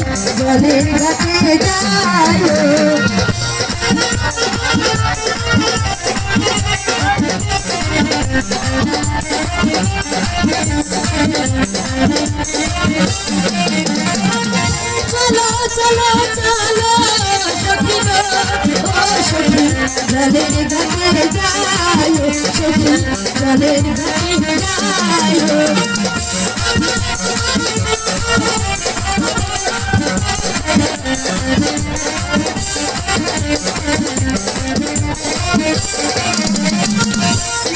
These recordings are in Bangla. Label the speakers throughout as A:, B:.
A: জলের ঘাটে যায় চলো চলো চলো সখী গো ও সখী জলের ঘাটে যায় সখী জলের ঘাটে যায়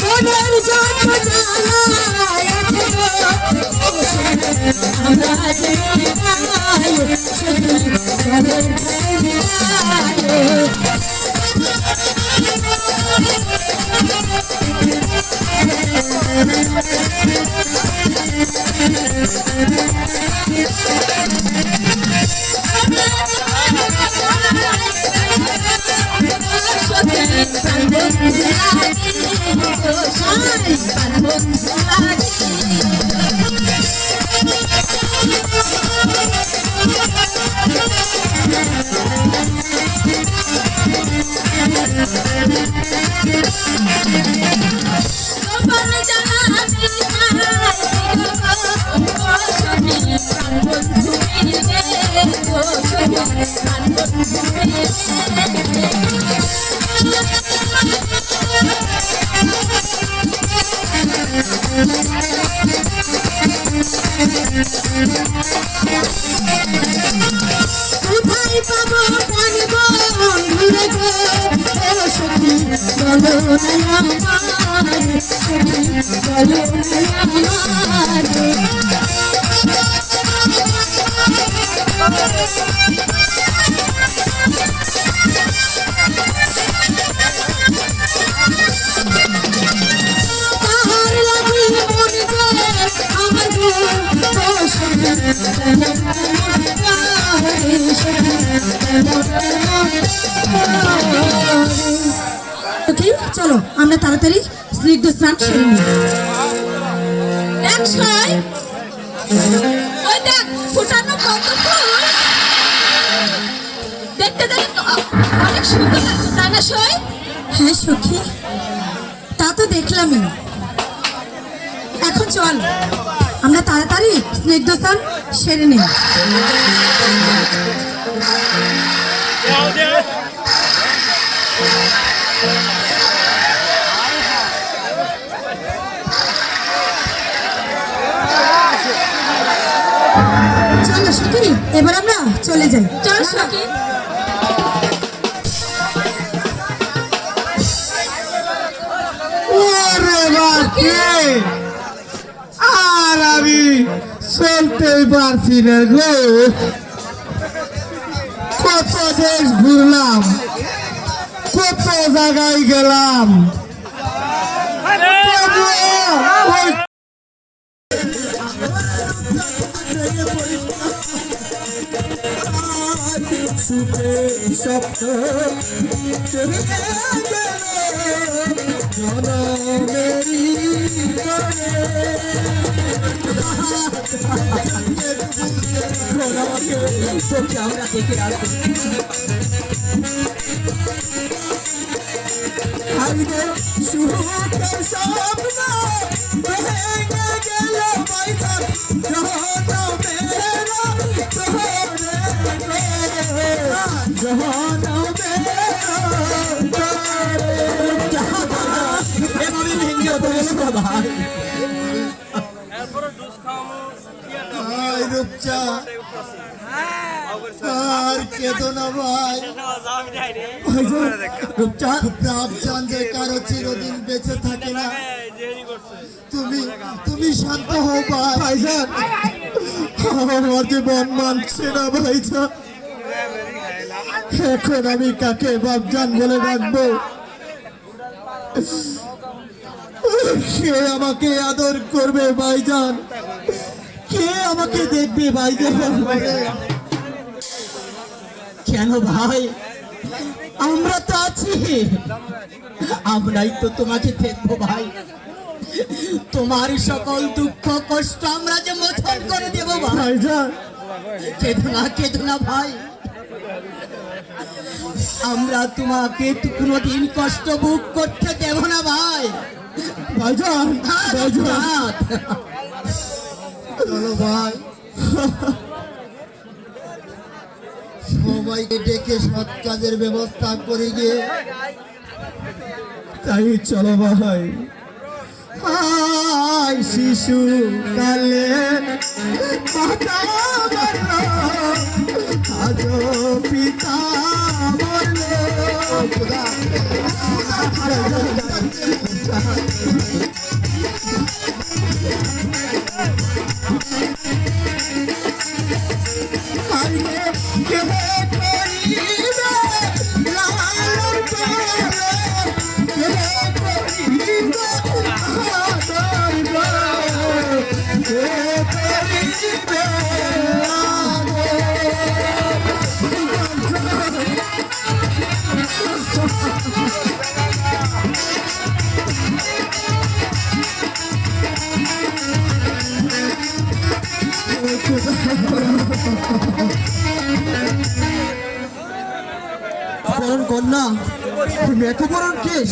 A: মনের যত জ্বালা এখনো আমরা যেতে চাই সখী জলের ঘাটে যায় কোথায় পাবো জানবো ঘুরে গো সখী বলো না আমার সখী বলো না চলো আমরা তাড়াতাড়ি স্নিগ্ধ স্নান সেরে নিই দেখতে অনেক সুন্দর লাগছে তাই না সই? হ্যাঁ সখী তা তো দেখলামই এখন চল আমরা তাড়াতাড়ি স্নিগ্ধ স্নান সেরে নিই চলো সখী এবার আমরা চলে যাই চল সখী
B: আর আমি চলতেই পারছি না গো কত দেশ ঘুরলাম কত জায়গায় গেলাম
A: আমরা দেখে রাখবো
B: আর কেদো না ভাই প্রাবচান যে কারো চিরদিন বেঁচে থাকে না তুমি শান্ত হও ভাইজান আমার জীবন মানছে না ভাইজান এখন আমি কাকে বাপজান বলে ডাকবো কে আমাকে আদর করবে ভাইজান কে আমাকে দেখবে ভাইজান
A: কেন ভাই আমরা তো আছি আমরাই তো তোমাকে দেখবো ভাই তোমার সকল দুঃখ কষ্ট আমরা যে মোচন করে দেব
B: ভাইজান
C: কেঁদো না ভাই, আমরা তোমাকে কোনোদিন কষ্ট ভোগ করতে দেব না ভাই।
B: ভাইজান ভাইজান
C: চলো ভাই, সবাইকে ডেকে সৎ কাজের ব্যবস্থা করে গিয়ে
B: তাই চলো ভাই। হাই শিশু কালে মাতা মরল, আজ পিতা মরল। কন্যা, তুমি এত বড় কেশ,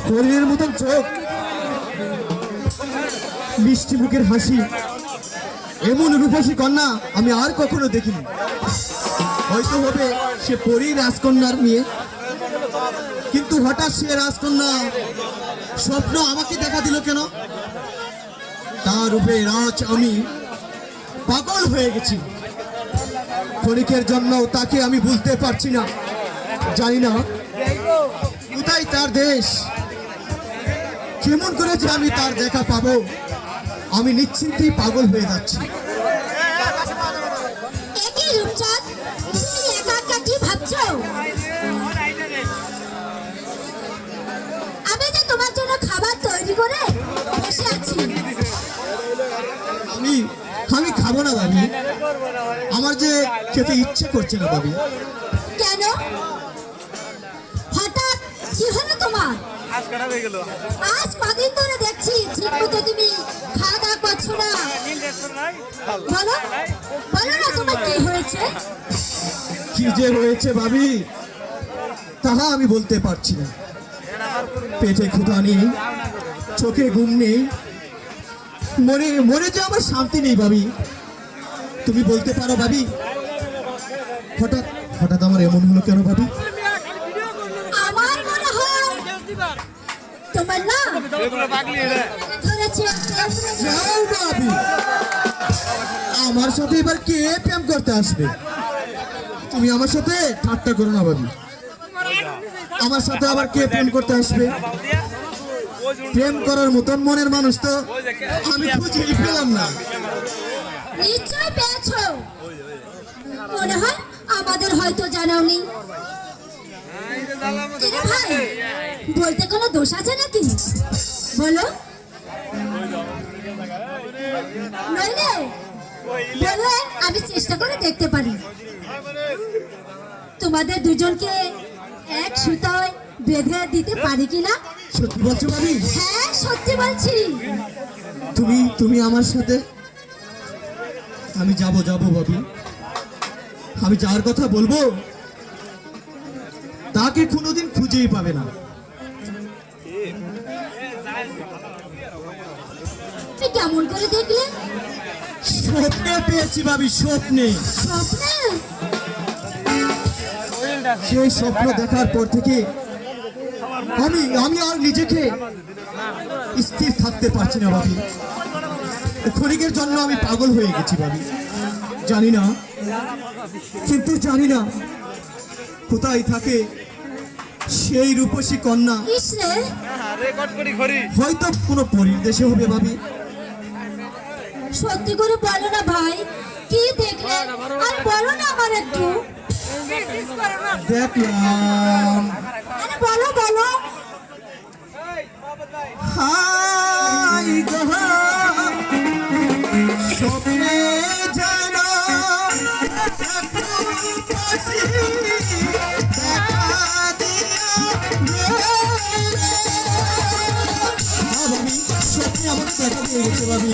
B: হরিণের মতন চোখ, মিষ্টি মুখের হাসি, এমন রূপসী কন্যা আমি আর কখনো দেখিনি। হয়তো হবে সে পরী রাজকন্যার মেয়ে, কিন্তু হঠাৎ সে রাজকন্যা স্বপ্ন আমাকে দেখা দিল কেন? তার রূপে রাজ আমি পাগল হয়ে গেছি। ক্ষণিকের জন্য তাকে আমি বুঝতে পারছি না, জানি না কোথায় তার দেশ, কেমন করে যে আমি তার দেখা পাবো। আমি নিশ্চিন্তেই পাগল হয়ে যাচ্ছি।
A: একই রূপচাঁদ, তুমি একা একা কি ভাবছো? আমি যে তোমার জন্য খাবার তৈরি করে বসে আছি।
B: আমি আমি খাবো না ভাবি, আমার যে খেতে ইচ্ছে করছে না ভাবি।
A: কেন? হঠাৎ কি হলো তোমার? আজ কদিন ধরে দেখছি ঠিক মতো তুমি খাওয়া দাওয়া করছো না। বলো বলো না তোমার কি হয়েছে?
B: কি যে হয়েছে ভাবি তাহা আমি বলতে পারছি না। পেটে ক্ষুধা নেই, চোখে ঘুম নেই, মনে মনে যে আমার শান্তি নেই ভাবি। তুমি বলতে পারো ভাবি, হঠাৎ হঠাৎ আমার এমন হলো কেন ভাবি?
A: আমার মনে হয় তোমার না ধরেছে।
B: যাও ভাবি, আমার সাথে এবার কে প্রেম করতে আসবে? তুমি আমার সাথে ঠাট্টা করো না ভাবি। আমার সাথে আবার কে প্রেম করতে আসবে? প্রেম করার মতন মনের মানুষ তো আমি খুঁজেই পেলাম না।
A: নিশ্চয় পেয়েছো, মনে হয় আমাদের হয়তো জানাওনি। কিরে ভাই, বলতে কোনো দোষ আছে নাকি? বলো, নইলে বললে আমি চেষ্টা করে দেখতে পারি। তোমাদের দুজনকে এক সুতোয় বেঁধে দিতে পারি কিনা?
B: সত্যি বলছো ভাবি?
A: হ্যাঁ, সত্যি বলছি।
B: তুমি তুমি আমার সাথে? আমি যাবো ভাবি। আমি যার কথা বলবো তাকে কোনোদিন খুঁজেই পাবে না।
A: তুমি কেমন করে দেখলে?
B: স্বপ্নে পেয়েছি ভাবি, স্বপ্নে।
A: স্বপ্নে?
B: সেই স্বপ্ন দেখার পর থেকে আমি আমি আর নিজেকে স্থির থাকতে পারছি না ভাবি। ক্ষণিকের জন্য আমি পাগল হয়ে গেছি ভাবি। জানি না, কিন্তু জানি না কোথায় থাকে সেই রূপসী কন্যা।
A: ইসরে,
B: হয়তো কোনো পরীর দেশে হবে ভাবি।
A: সত্যি করে বলো না ভাই, কি দেখলে? আর বলো না আমার একটু।
B: দেখলাম
A: আরে বলো বলো।
B: হাই গো, স্বপ্নে যেন একটু হাসি দেখা দিয়া গেলে। ভাবি, স্বপ্নে আমাকে দেখা দিয়ে গেছে ভাবি।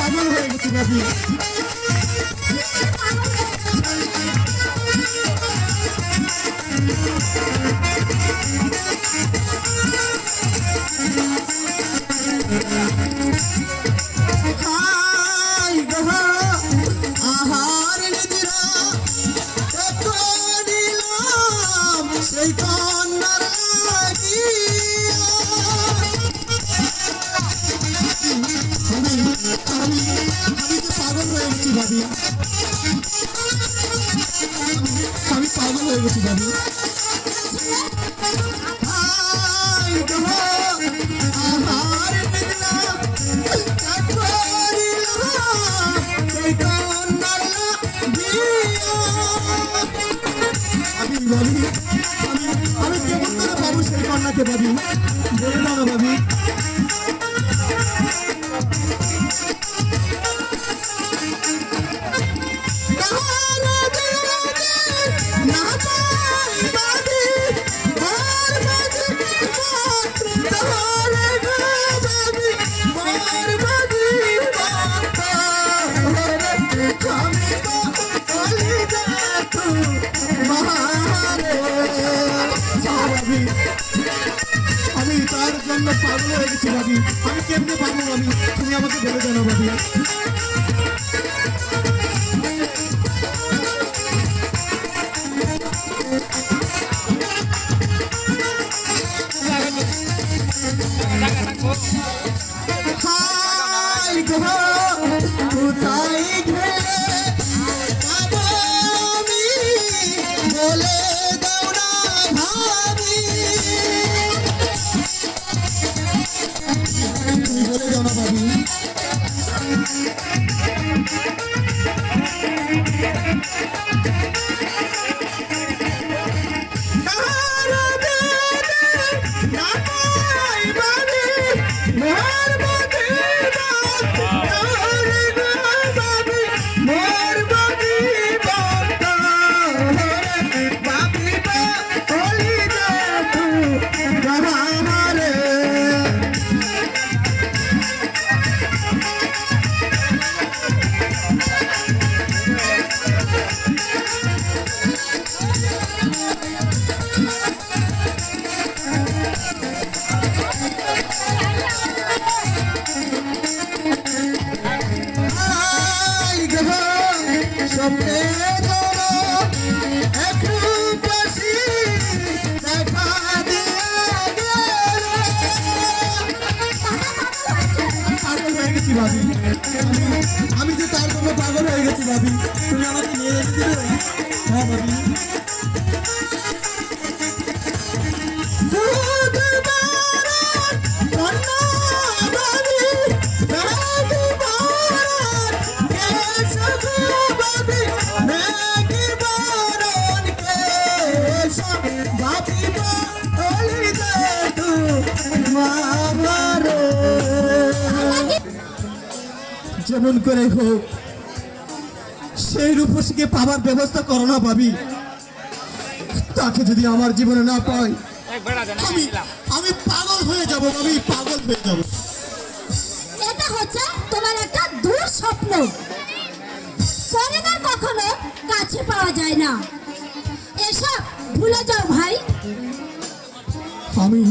B: পাগল হয়ে গেছি ভাবি। হাই গো আহার নিদিরা এত দিলাম সেই কন্যার লাগিয়া। আমি তো পাগল হয়ে গেছি ভাবি, আমি পাগল হয়ে গেছি ভাবি। হাই গো আহার নিদিরা এত দিলাম সেই কন্যার লাগিয়া। আমি ভাবি আমি কেমন করে পাবো সেই কন্যাকে ভাবি, বলে দাও না ভাবি। আমি তার জন্য পাগল হয়ে গেছি ভাবি, আমি কেমনে পাবো ভাবি, তুমি আমাকে বলে জানো ভাবি। হাই গো কোথায় গেলে পাবো আমি, বলে দাও না ভাবি। তুমি বলে দাও না ভাবি। স্বপ্নে একটু পাশি দেখা দিয়ে পাগল হয়ে গেছি ভাবি, আমি যে তার জন্য পাগল হয়ে গেছি ভাবি, তুমি আমাকে নিয়ে যেতে দিবে? হ্যাঁ ভাবি। যেমন করে হোক সেই রূপসীকে পাবার ব্যবস্থা করো না ভাবি। তাকে যদি আমার জীবনে না পাই আমি আমি পাগল হয়ে যাব ভাবি, পাগল হয়ে যাব।
A: এটা হচ্ছে তোমার একটা দূর স্বপ্ন, পরিবার কখনো কাছে পাওয়া যায় না, এসব ভুলে যাও ভাই।
B: আমি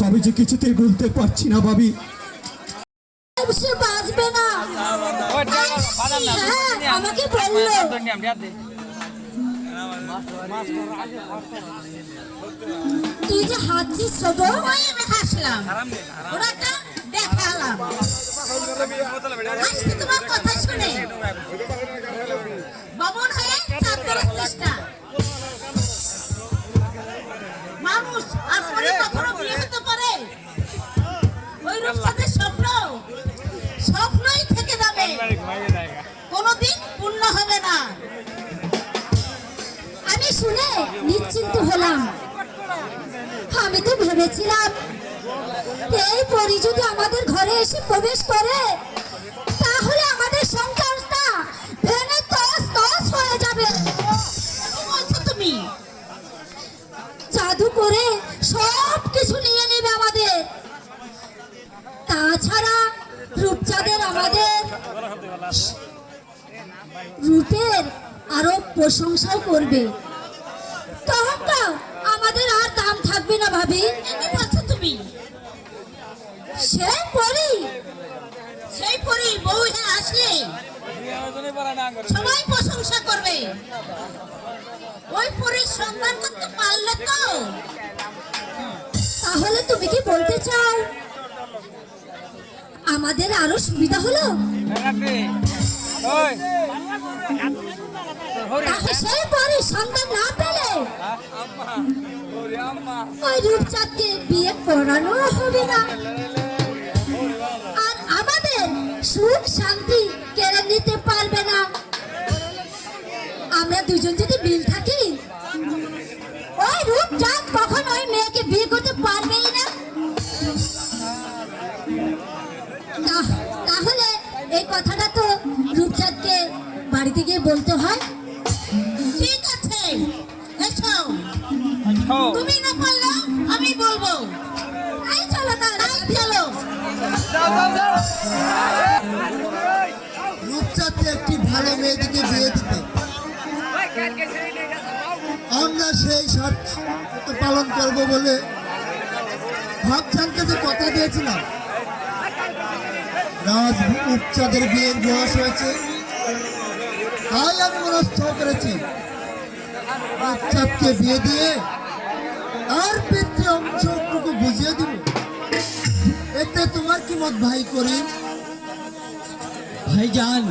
B: আমি যে কিছুতেই বলতে পারছি না ভাবি।
A: সে বাঁচবে না। হ্যাঁ, আমাকে বললো তুই যে হাসছিস ছোট, আমি হাসলাম, ওরা একটা দেখালাম। আজকে তোমার কথা শুনে বামন হয়ে চাপ করার চেষ্টা। মানুষ আর পরে কখনো বিয়ে হতে পারে? ওই রূপসাদের স্বপ্ন স্বপ্নই থেকে যাবে, কোনোদিন পূর্ণ হবে না। আমি শুনে নিশ্চিন্ত হলাম। আমি তো ভেবেছিলাম এই পরি যদি আমাদের ঘরে এসে প্রবেশ করে তাহলে আমাদের সংসারটা ভেঙে তস তস হয়ে যাবে। কি বলছো তুমি? জাদু করে সব কিছু নিয়ে নেবে আমাদের। তাছাড়া রূপচাঁদের আমাদের রূপের আরো প্রশংসাও করবে, তখন তো আমাদের আর দাম থাকবে না ভাবি।
D: কি বলছো তুমি?
A: সেই
D: পরি বউ হয়ে আসলে সবাই প্রশংসা করবে। ওই পরির সন্ধান করতে পারলে তো
A: তাহলে তুমি কি বলতে চাও আমাদের আরো সুবিধা হলো? তাহলে সেই পরে সন্তান না পেলে ওই রূপচাঁদকে বিয়ে করানো হবে না, আর আমাদের সুখ শান্তি কেড়ে নিতে পারবে না। আমরা দুজন যদি বিল থাকি, ওই রূপচাঁদ কখন ওই মেয়েকে বিয়ে করতে পারবেই না। তাহলে এই কথাটা তো রূপচাঁদকে বাড়িতে গিয়ে বলতে হয়।
D: ঠিক আছে, এসো। তুমি না পারলে আমি বলবো।
A: এই চলো
D: তাই চলো।
B: রূপচাঁদকে একটি ভালো মেয়েটিকে বিয়ে দিতে আমরা সেই শর্ত পালন করব বলে ভাবচানকে যে কথা দিয়েছিলাম। রাজ রূপচাঁদের বিয়ের বয়স হয়েছে, তাই আমি মনস্থ করেছি রূপচাঁদকে বিয়ে দিয়ে আর পিতৃ অংশটুকু বুঝিয়ে দিব। এতে তোমার কি মত ভাই করিম?
C: ভাইজান,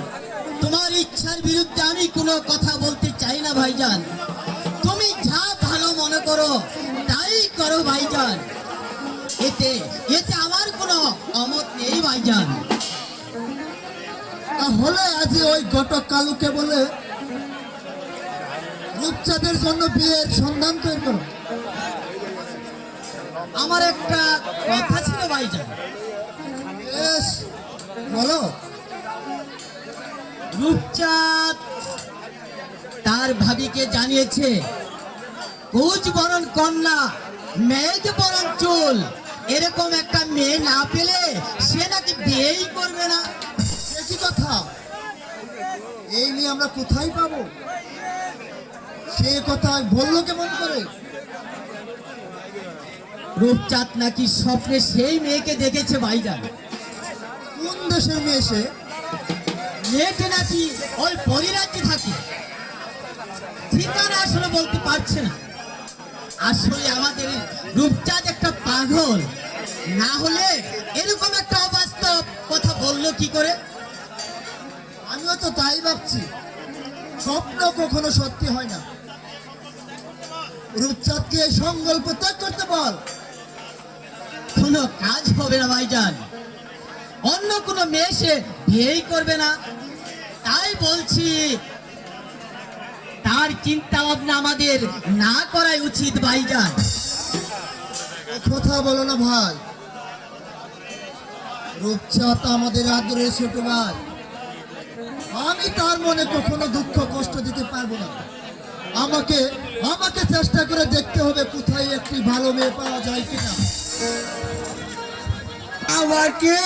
C: তোমার ইচ্ছার বিরুদ্ধে আমি কোনো কথা বলতে চাই না ভাইজান। তুমি যা ভালো মনে করো তাই করো ভাইজান। এতে এতে আমার কোনো অমত নেই ভাইজান।
B: তাহলে আজ ওই ঘটক কালুকে বলে রূপচাঁদের জন্য বিয়ের সন্ধান তৈরি করো।
C: আমার একটা কথা ছিল ভাইজান।
B: বেশ, বলো।
C: রূপচাঁদ তার ভাবিকে জানিয়েছে কোচ বরণ কন্যা, মেঘ বরণ চুল, এরকম একটা মেয়ে না পেলে সে নাকি বিয়েই করবে না।
B: একই কথা, এই নিয়ে আমরা কোথায় পাবো? সে কথা বললো কেমন করে?
C: রূপচাঁদ নাকি স্বপ্নে সেই মেয়েকে দেখেছে ভাইজান।
B: কোন দেশের মেয়ে সে?
C: মেয়েটি নাকি ওই পরিরাজ্যে থাকে, ঠিকানা আসলে বলতে পারছে না। আসলে আমাদের রূপচাঁদ একটা পাগল, না হলে এরকম একটা অবাস্তব কথা বললো কি করে?
B: আমিও তো তাই ভাবছি, স্বপ্ন কখনো সত্যি হয় না। রূপচাঁদকে এই সংকল্প ত্যাগ করতে বল।
C: কোনো কাজ হবে না ভাইজান, অন্য কোনো মেয়ে সে বিয়েই করবে না। তাই বলছি তার চিন্তা ভাবনা আমাদের না করাই উচিত ভাইজান।
B: কথা বলো না ভাই, রূপচাঁদ আমাদের আদরের ছোট ভাই। আমি তার মনে কখনো দুঃখ কষ্ট দিতে পারবো না। আমাকে আমাকে চেষ্টা করে দেখতে হবে কোথায় একটি ভালো মেয়ে পাওয়া যায় কিনা।
C: আমাকে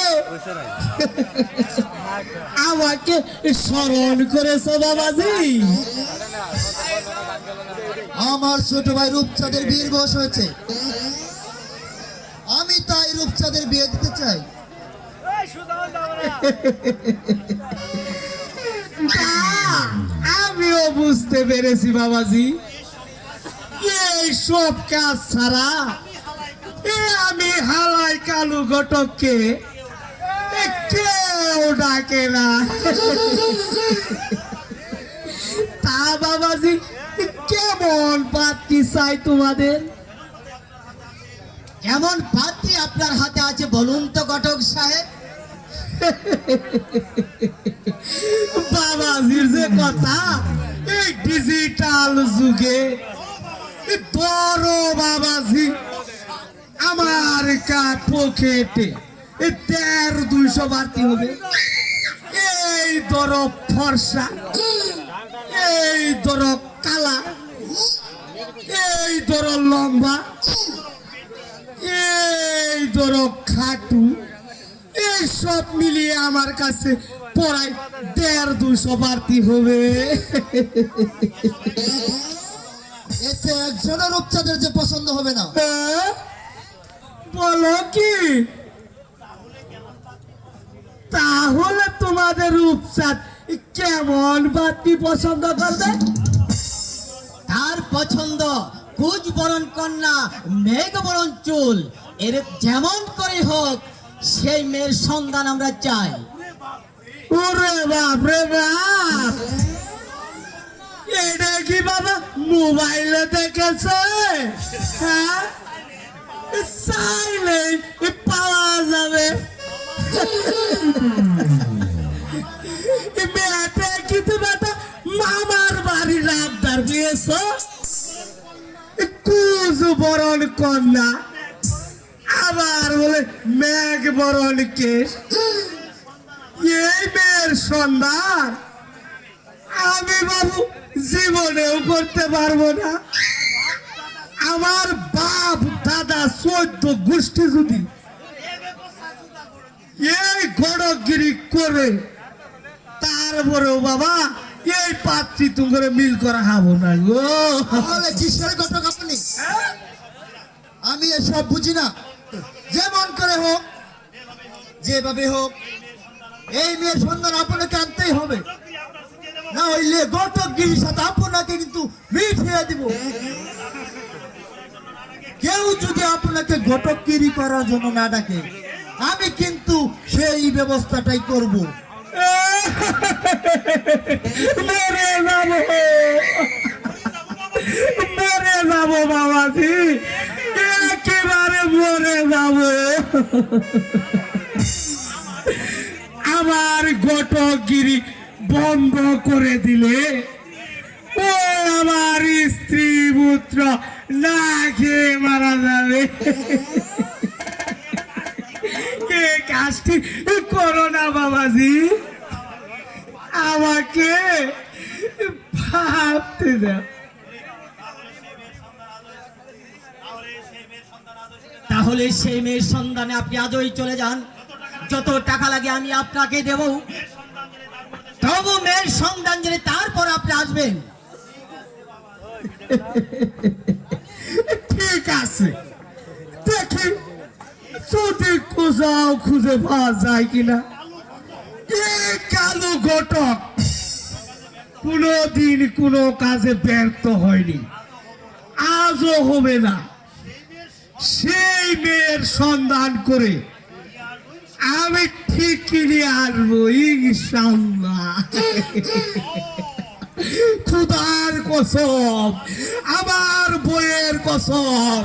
C: আমাকে স্মরণ করেছো বাবাজি?
B: আমার ছোট ভাই রূপচাঁদের বিয়ের বয়স হয়েছে, আমি তাই রূপচাঁদের বিয়ে দিতে চাই।
C: আমিও বুঝতে পেরেছি বাবাজি, এই সব কাজ ছাড়া আমি হালাই কালু ঘটককে কেউ ডাকে না। তা বাবাজি, কেমন পাত্রী চাই তোমাদের? কেমন পাত্রী আপনার হাতে আছে বলুন তো ঘটক সাহেব? বাবাজির যে কথা, এই ডিজিটাল যুগে বড় বাবাজি আমার পকেটে ১৩-২০০ বাড়তি হবে। এই ধরো ফর্সা, এই ধরো কালা, এই ধরো লম্বা, এই ধরো খাটু,
E: এই সব মিলিয়ে আমার কাছে প্রায় 150-200 বাড়তি হবে।
B: এতে একজনের রূপচাঁদের যে পছন্দ হবে না।
E: হ্যাঁ? বলো কি? তাহলে তোমাদের রূপচাঁদ কেমন বাড়তি পছন্দ করবে?
C: তার পছন্দ কুচ বরণ কন্যা, মেঘ বরণ চুল, এর যেমন করে হোক সেই মেয়ের সন্ধান আমরা চাই।
E: ওরে বাপ রে বাপ, এটা কি বাবা মোবাইলে দেখেছে? হ্যাঁ, চাইলেই পাওয়া যাবে। মেয়েটা কিন্তু বেটা মামার বাড়ির আবদার পেয়েছ, কুচ বরণ কন্যা, আবার বলে মেঘ বরণ কেশ। এই মেয়ের সন্ধান আমি বাবু জীবনেও করতে পারবো না। আমার বাপ দাদা 14 গোষ্ঠী যদি এই গড়গিরি করে, তারপরেও বাবা এই পাত্রী তুমি মিল করা হবো না গো।
B: তাহলে কিসের ঘটক আপনি? আমি এসব বুঝি না। যেমন করে হোক, যেভাবে হোক, এই মেয়ের সন্ধান আপনাকে আনতেই হবে, না হইলে ঘটকগিরির সাথে আপনাকে কিন্তু মিঠিয়ে দিব। কেউ যদি আপনাকে ঘটকগিরি করার জন্য না ডাকে, আমি কিন্তু সেই ব্যবস্থাটাই করব।
E: মরে যাবো, মরে যাবো বাবাজি, একেবারে মরে যাবো। আমার ঘটকগিরি বন্ধ করে দিলে ও আমার স্ত্রী পুত্র না খেয়ে মারা যাবে। এ কাজটি করো না বাবাজি, আমাকে ভাবতে দাও।
C: তাহলে সেই মেয়ের সন্ধানে আপনি আজই চলে যান। যত টাকা লাগে আমি আপনাকে দেব, তবু মেয়ের সন্ধান জেনে তারপর আপনি আসবেন।
E: ঠিক আছে, দেখি যদি কোথাও খুঁজে পাওয়া যায় কিনা। এই কালো ঘটক কোনোদিন কোনো কাজে ব্যর্থ হয়নি, আজও হবে না। সেই মেয়ের সন্ধান করে আমি ঠিক কিনে আসবো ইনশাআল্লাহ। খুদার কসম, আমার বইয়ের কসম,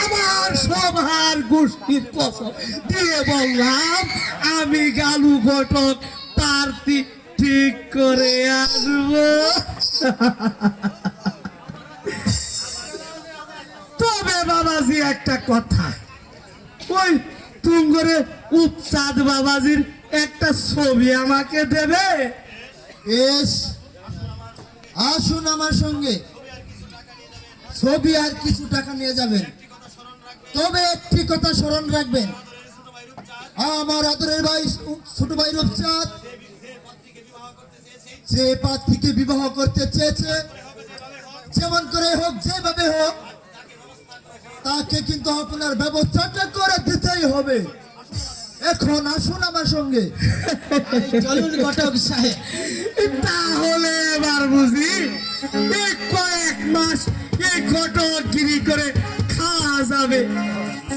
E: আমার সবার গোষ্ঠীর কসম দিয়ে বললাম, আমি গালু ঘটক পার্টি ঠিক করে আসবো। তবে বাবাজি একটা কথা, ওই তুঙ্গরে উপচাঁদ বাবাজির একটা ছবি আমাকে দেবে?
B: এস, আসুন আমার সঙ্গে, ছবি আর কিছু টাকা নিয়ে যাবেন। তবে একটি কথা স্মরণ রাখবেন, আমার আদরের ভাই ছোট ভাই রূপচাঁদ যে পাত্রীকে বিবাহ করতে চেয়েছে, যেমন করে হোক, যেভাবে হোক, তাকে কিন্তু আপনার ব্যবস্থাটা করে দিতেই হবে। এখন আসুন আমার সঙ্গে।
C: চলুন ঘটক সাহেব।
E: তাহলে এবার বুঝি এই কয়েক মাস এই ঘটকগিরি করে খাওয়া যাবে।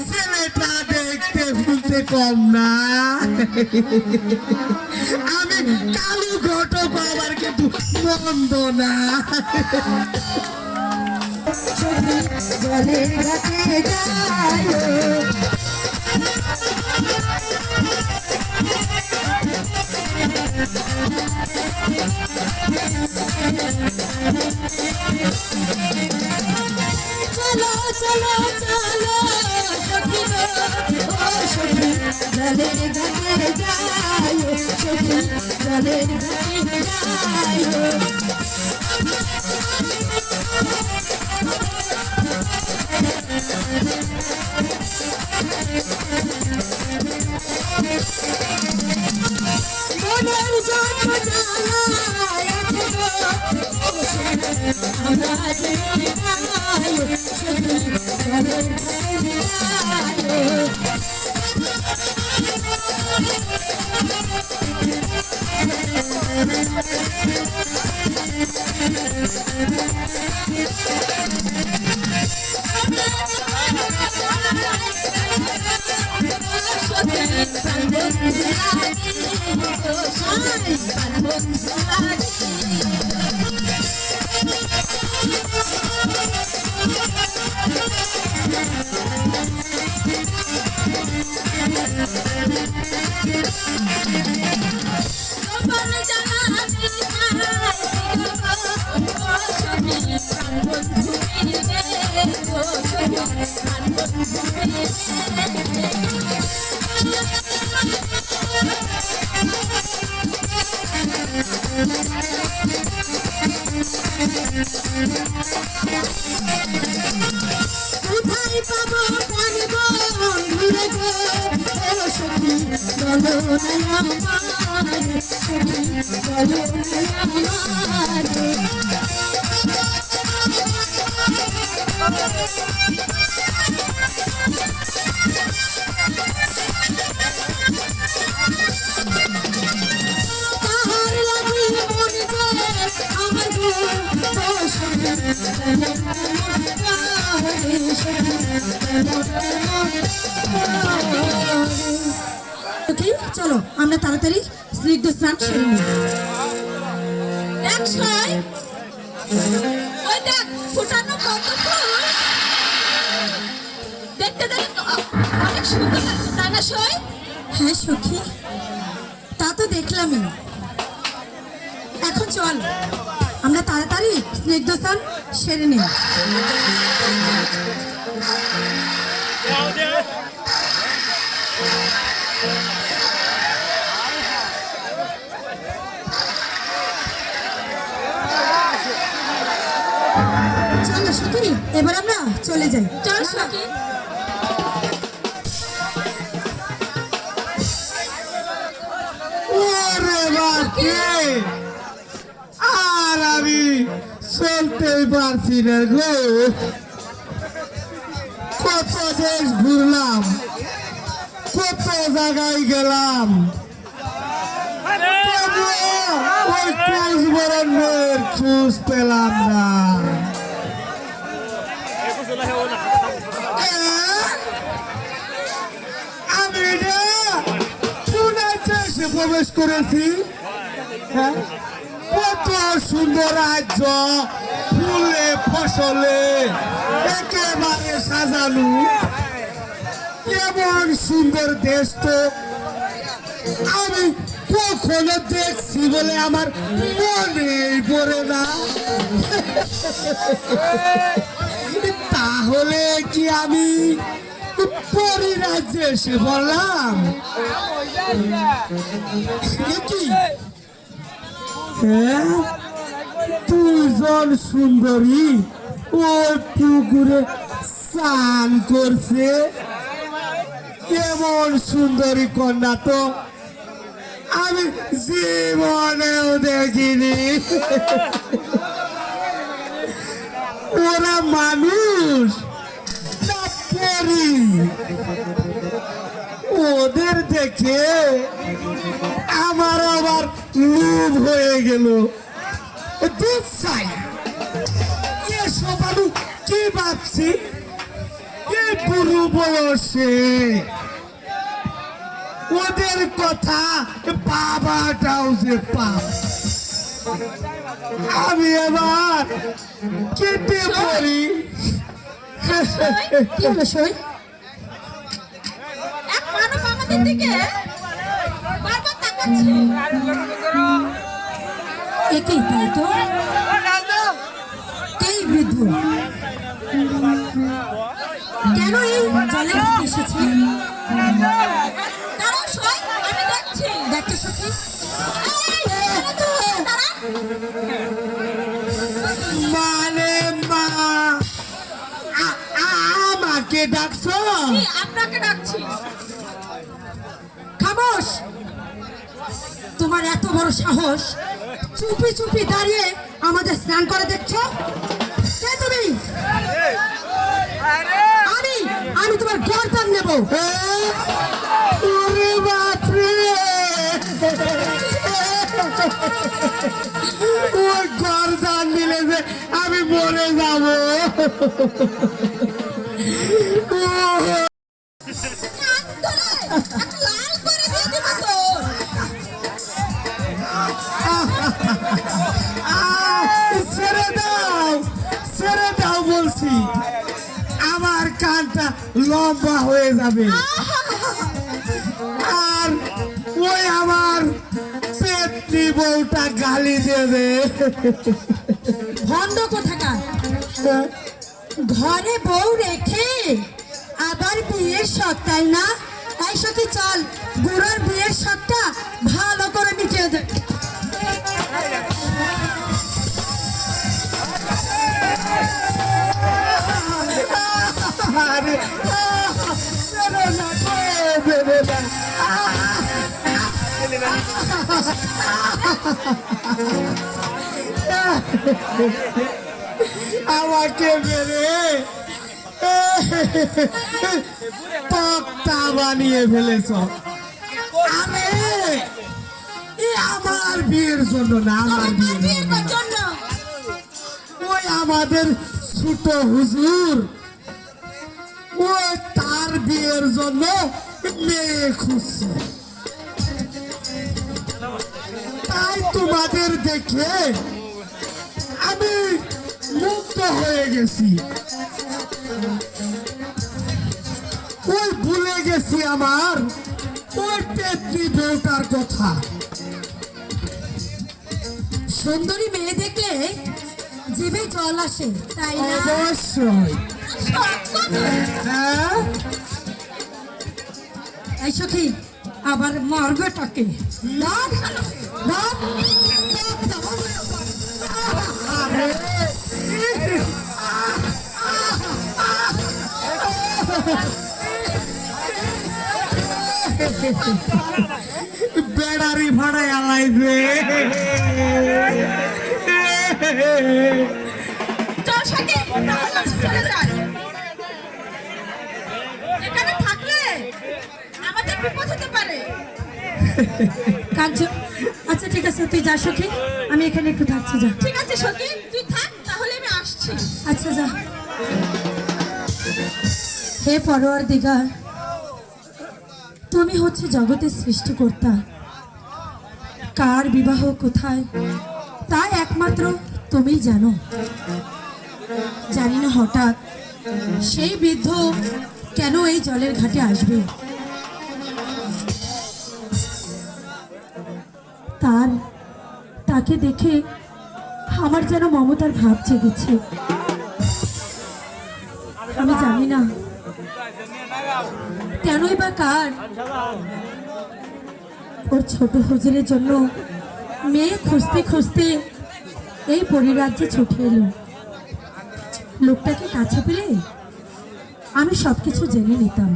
E: ছেলেটা দেখতে ফুলতে কম না। আমি কালু ঘটক আবার কিন্তু মন্দ না।
A: জলের ঘাটে যায় চলো চলো চলো সখী গো, ও সখী জলের ঘাটে যায়, সখী জলের ঘাটে যায়। কোথায় পাবো প্রাণ বন্ধুরে গো ও সখী বলো না আমার সখী বলো না আমার তাহার লাগি মন গো আমার গো ও সখী চলো আমরা তাড়াতাড়ি স্নিগ্ধ স্নান সেরে নিই।
D: একশোয় ওই দেখ ফুটানো কত ফুল দেখতে দেখতে অনেক সুন্দর লাগছে তাই না সই?
A: হ্যাঁ সখী, তা তো দেখলামই। এখন চল আমরা তাড়াতাড়ি স্নিগ্ধ স্নান সেরে নিই। চলো সখী, এবার আমরা চলে যাই।
D: চল সখী।
E: ওরে বাপরে, আর আমি চলতেই পারছি না গো। কত দেশ ঘুরলাম, কত জায়গায় গেলাম, তবুও ওই খোঁজ বরণের খোঁজ পেলাম না। আমি না পুনে দেশে প্রবেশ করেছি। হ্যাঁ, কত সুন্দর রাজ্য, ফুলে ফসলে একেবারে সাজানো, এমন সুন্দর দেশ তো আমি কখনো দেখছি বলে আমার মনে পড়ে না। তাহলে কি আমি পরিরাজ্যে এসে বললাম? কি হ্যাঁ, দুজন সুন্দরী ওই পুকুরে স্নান করছে, এমন সুন্দরী কন্যা তো আমি জীবনেও দেখিনি। ওরা মানুষ না পরী? ওদের দেখে আমার আবার লোভ হয়ে গেল। দুধ চাই, এসব আমি কি ভাবছি এই বুড়ো বয়সে? ওদের কথা বাবাটাও যে পাপ, আমি এবার কেটে পড়ি।
A: কি হলো সই?
D: এক মানব আমাদের দিকে বারবার তাকাচ্ছে।
A: একেই তাই তো, এই বৃদ্ধ কেন এই জলের দিকে এসেছে?
D: দাঁড়াও সই, আমি দেখছি।
A: দেখতে সখী,
D: দাঁড়া।
E: মানে মা আমাকে ডাকছো?
D: কি, আপনাকে ডাকছি।
A: খামোশ! তোমার এত বড় সাহস, চুপি চুপি দাঁড়িয়ে আমাদের স্নান করে দেখছো? কে তুমি? আমি আমি তোমার গর্দান নেব।
E: ওরে বাপরে, ওই গর্দা টান দিলে যে আমি মরে যাব।
D: লাল করে দিয়ে দিব তোর।
E: ছেড়ে দাও বলছি, আমার কানটা লম্বা হয়ে যাবে আর ওই আমার পেটনি বউটা গালি দেবে।
A: ভণ্ড কোথাকার, ঘরে বউ রেখে আবার বিয়ের শখ, তাই না? এই সখী চল, বুড়োর বিয়ের শখটা ভালো করে মিটিয়ে দে।
E: আরে ছেড়ে না গো, বেরো না। আমাকে মেরে তক্তা বানিয়ে ফেলেছ। আরে এ আমার বিয়ের জন্য না, আমার বিয়ের জন্য না।
D: জন্য
E: ওই আমাদের ছোট হুজুর, ওই তার বিয়ের জন্য মেয়ে খুঁজছে। তাই তোমাদের দেখে আমি মুগ্ধ হয়ে গেছি। ওই ভুলে গেছি আমার ওই পেটনি বউটার কথা।
A: সুন্দরী মেয়ে দেখলে জিভে জল আসে, তাই না?
E: অবশ্যই। হ্যাঁ,
A: এই সখী আবার মারবে টাকে। ধর, ধর, ধর,
E: আরে বেড়ারি ভাড়ায় আলাইবে।
D: চল সাথে চলে যাই। এখানে থাকলে আমাদের বিপদ হতে পারে।
A: কাঞ্চ, আচ্ছা ঠিক আছে, তুই যা সখী, আমি এখানে একটু থাকছি, যা।
D: ঠিক আছে সখী, তুই থাক, তাহলে আমি আসছি।
A: আচ্ছা যা। হে পরোয়ার দিগার, তুমি হচ্ছে জগতের সৃষ্টিকর্তা। কার বিবাহ কোথায় তা একমাত্র তুমিই জানো। জানি না হঠাৎ সেই বৃদ্ধ কেন এই জলের ঘাটে আসবে। তাকে দেখে আমার যেন মমতার ভাব জেগেছে। আমি জানি না কেনই বা কার ওর ছোট হুজুরের জন্য মেয়ে খুঁজতে খুঁজতে এই পরিরাজ্যে ছুটে এলো। লোকটাকে কাছে পেলে আমি সবকিছু জেনে নিতাম।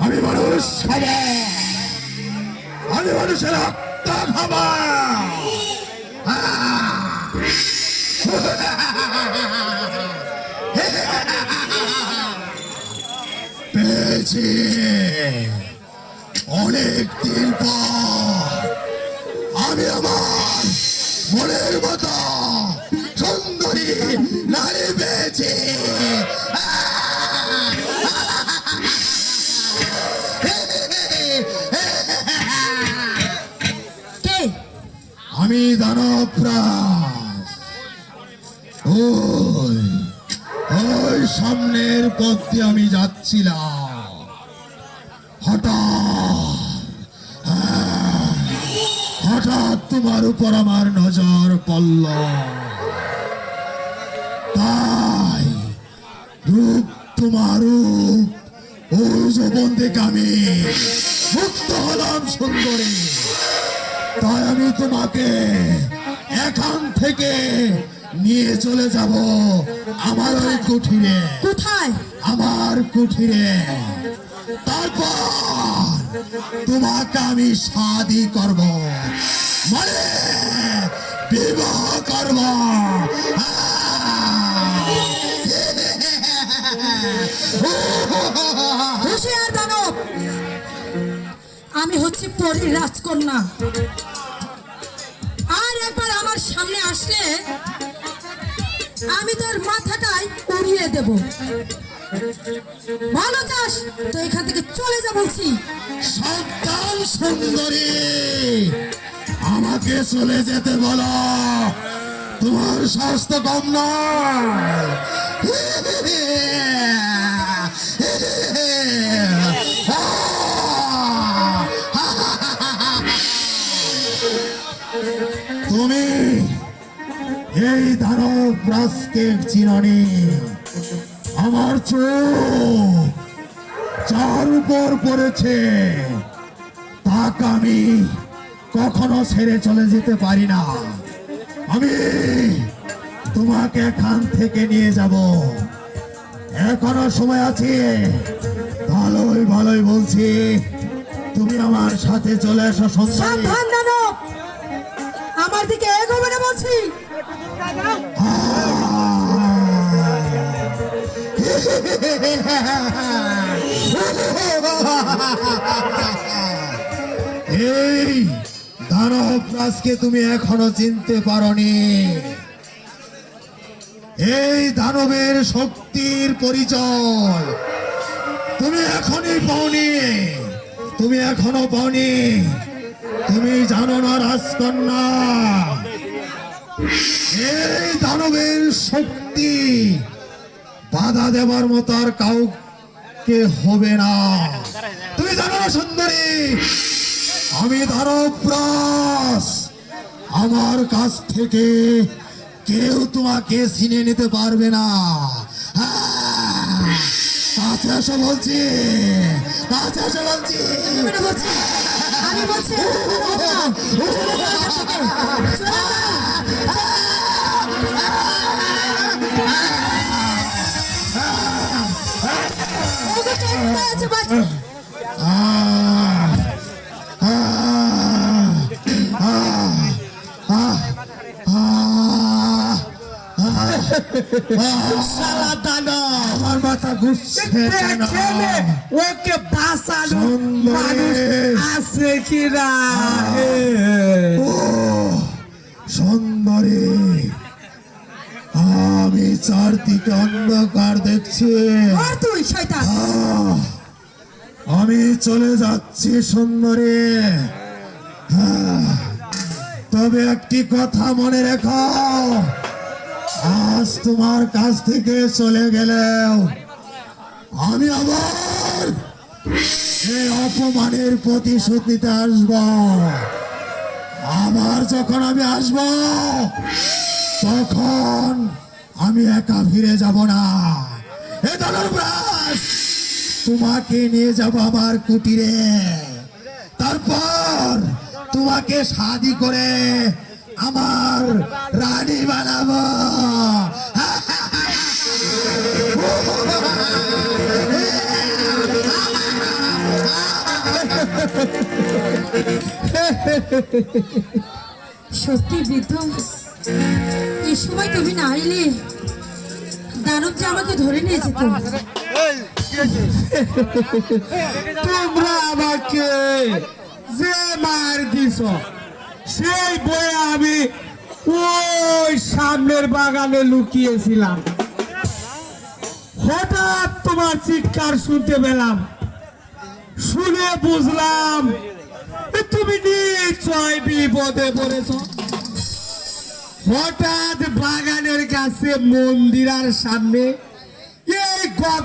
B: আমি মানুষ খাবো, আমি মানুষের রক্ত খাবো। পেয়েছি অনেক দিন পর আমি আমার মনের মতো সুন্দরী নারী পেয়েছি।
A: কে?
B: আমি দানবরাজ। ওই সামনের পথ দিয়ে আমি যাচ্ছিলাম, হঠাৎ তোমার উপর আমার নজর পড়ল। তাই রূপ তোমার রূপ, ওই যৌবন থেকে আমি মুক্ত হলাম সুন্দরী। তাই আমি তোমাকে এখান থেকে নিয়ে চলে যাব আমার ওই কুঠিরে।
A: কোথায়?
B: আমার কুঠিরে। তারপর তোমাকে আমি শাদি করব, মানে
F: বিবাহ করব।
A: হুঁশিয়ার দানব, আমি হচ্ছি পরীর রাজকন্যা। আর একবার আমার সামনে আসলে আমি তোর মাথাটাই উড়িয়ে দেব। ভালো চাস তো এখান থেকে চলে যা বলছি।
F: সাবধান সুন্দরী, আমাকে চলে যেতে বলো, তোমার স্বাস্থ্য কম নয়। তুমি এই দানব রাজকে চিরনি, আমার চোখ যার উপর পড়েছে তাকে আমি কখনো ছেড়ে চলে যেতে পারি না। আমি তোমাকে এখান থেকে নিয়ে যাব, এখনো সময় আছে। ভালোই ভালোই বলছি, তুমি আমার সাথে চলে এসো সুন্দরী।
A: সাবধান দানব, আমার দিকে এগোবে না বলছি।
F: এই দানব রাজকে তুমি এখনো চিনতে পারোনি। এই দানবের শক্তির পরিচয় তুমি এখনই পাওনি, তুমি এখনো পাওনি। তুমি জানো না রাজকন্যা, এই দানবের শক্তি বাধা দেবার মতো আর কাউকে হবে না। তুমি জানো না সুন্দরী, আমি দানবরাজ, আমার কাছ থেকে কেউ তোমাকে ছিনে নিতে পারবে না। কাছে এসো বলছি, কাছে এসো বলছি।
A: আমি বলছি
E: শালা দানব,
F: আমার মাথা ঘুরছে কেন?
E: দেখেনে ওকে বাঁচানো
F: সুন্দরী।
E: মানুষ আছে কিনা?
F: ও সুন্দরী, আমি চারদিকে অন্ধকার দেখছি।
A: আর তুই শয়তান,
F: আমি চলে যাচ্ছি সুন্দরী। তবে একটি কথা মনে রেখো, আজ তোমার কাছ থেকে চলে গেলেও আমি আবার এই অপমানের প্রতিশোধ নিতে আসব। আবার যখন আমি আসব তখন আমি একা ফিরে যাব না। এ ধনুর্বাস, তোমাকে নিয়ে যাব আমার কুটিরে, তারপর তোমাকে শাদি করে আমার রানী বানাবো।
A: সত্যি বৃদ্ধ, এই সময় তুমি না আইলে দানব যে আমাকে ধরে নিয়ে যেত।
E: তোমরা আমাকে যে মার দিছ সেই বয়ে আমি ওই সামনের বাগানে লুকিয়েছিলাম। হঠাৎ তোমার চিৎকার শুনতে পেলাম, শুনে বুঝলাম তুমি নিশ্চয় বিপদে পড়েছ। হঠাৎ বাগানের কাছে মন্দিরের সামনে এই গদা